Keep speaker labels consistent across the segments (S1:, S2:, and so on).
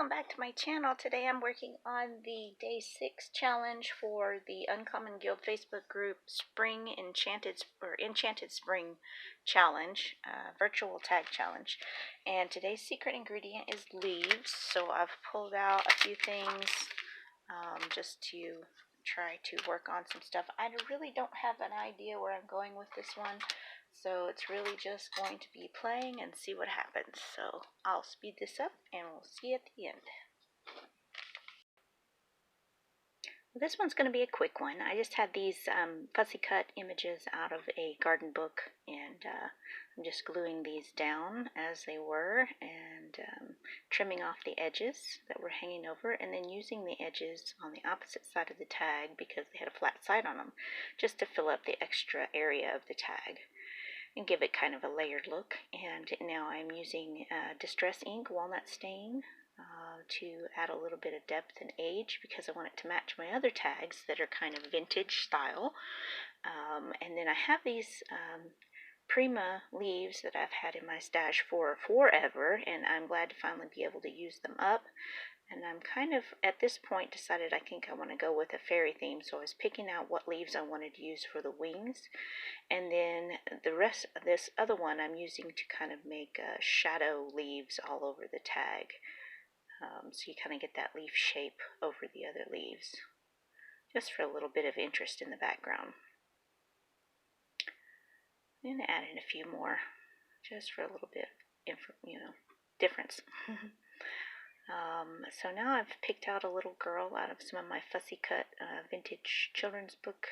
S1: welcome back to my channel. Today I'm working on the day 6 challenge for the Uncommon Guild Facebook group Spring Enchanted Spring Challenge, virtual tag challenge. And today's secret ingredient is leaves, so I've pulled out a few things just to try to work on some stuff. I really don't have an idea where I'm going with this one. So it's really just going to be playing and see what happens. So I'll speed this up and we'll see you at the end. This one's going to be a quick one. I just had these fussy cut images out of a garden book, and I'm just gluing these down as they were and trimming off the edges that were hanging over, and then using the edges on the opposite side of the tag because they had a flat side on them, just to fill up the extra area of the tag and give it kind of a layered look. And now I'm using Distress Ink Walnut Stain to add a little bit of depth and age because I want it to match my other tags that are kind of vintage style. And then I have these Prima leaves that I've had in my stash for forever, and I'm glad to finally be able to use them up. And I'm kind of, at this point, decided I think I want to go with a fairy theme, so I was picking out what leaves I wanted to use for the wings. And then the rest of this other one I'm using to kind of make shadow leaves all over the tag. So you kind of get that leaf shape over the other leaves, just for a little bit of interest in the background. I'm going to add in a few more, just for a little bit of, difference. So now I've picked out a little girl out of some of my fussy cut vintage children's book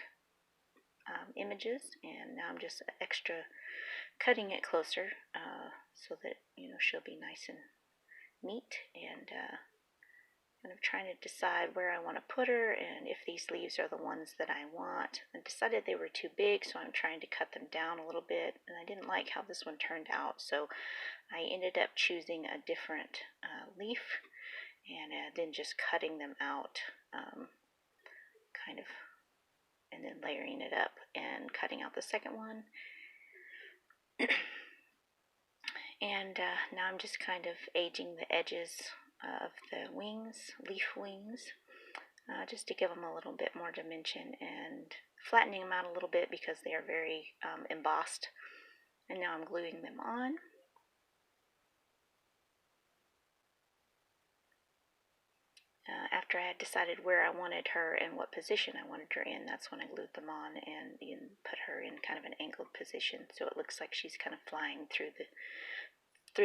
S1: images, and now I'm just extra cutting it closer so that she'll be nice and neat, and kind of trying to decide where I want to put her and if these leaves are the ones that I want. I decided they were too big, so I'm trying to cut them down a little bit, and I didn't like how this one turned out, so I ended up choosing a different leaf and then just cutting them out kind of, and then layering it up and cutting out the second one. And now I'm just kind of aging the edges of the wings, leaf wings, just to give them a little bit more dimension, and flattening them out a little bit because they are very embossed. And now I'm gluing them on. After I had decided where I wanted her and what position I wanted her in, that's when I glued them on and put her in kind of an angled position, so it looks like she's kind of flying through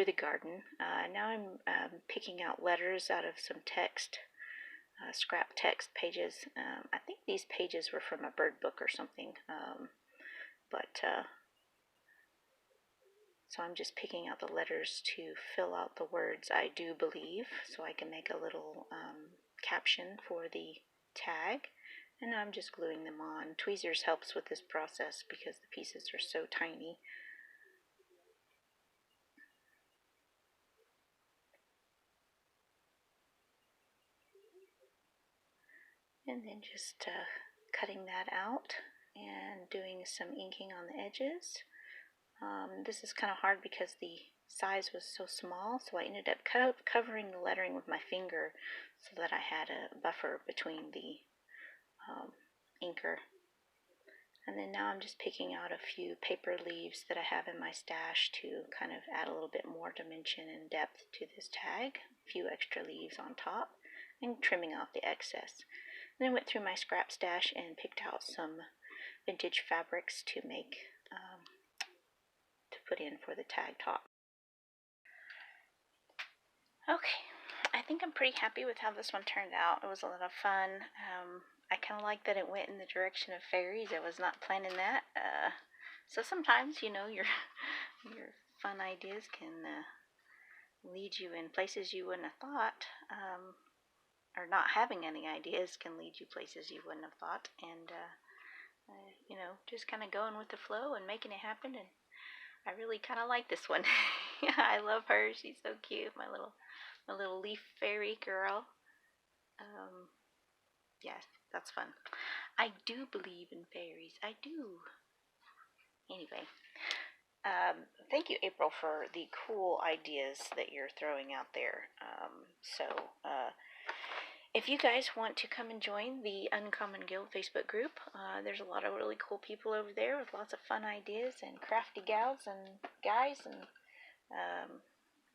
S1: the garden. Now I'm picking out letters out of some text, scrap text pages. I think these pages were from a bird book or something, so I'm just picking out the letters to fill out the words "I do believe," so I can make a little caption for the tag. And now I'm just gluing them on. Tweezers helps with this process because the pieces are so tiny. And then just cutting that out and doing some inking on the edges. This is kind of hard because the size was so small, so I ended up covering the lettering with my finger so that I had a buffer between the inker. And then now I'm just picking out a few paper leaves that I have in my stash to kind of add a little bit more dimension and depth to this tag. A few extra leaves on top and trimming off the excess. And then I went through my scrap stash and picked out some vintage fabrics to make to put in for the tag top. Okay, I think I'm pretty happy with how this one turned out. It was a lot of fun. I kind of like that it went in the direction of fairies. I was not planning that. So sometimes, your fun ideas can lead you in places you wouldn't have thought, or not having any ideas can lead you places you wouldn't have thought, and just kind of going with the flow and making it happen. And I really kind of like this one. I love her. She's so cute, my little leaf fairy girl. Yeah, that's fun. I do believe in fairies. I do. Anyway, Thank you, April, for the cool ideas that you're throwing out there. If you guys want to come and join the Uncommon Guild Facebook group, there's a lot of really cool people over there with lots of fun ideas and crafty gals and guys, and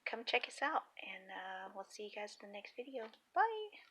S1: come check us out. And we'll see you guys in the next video. Bye!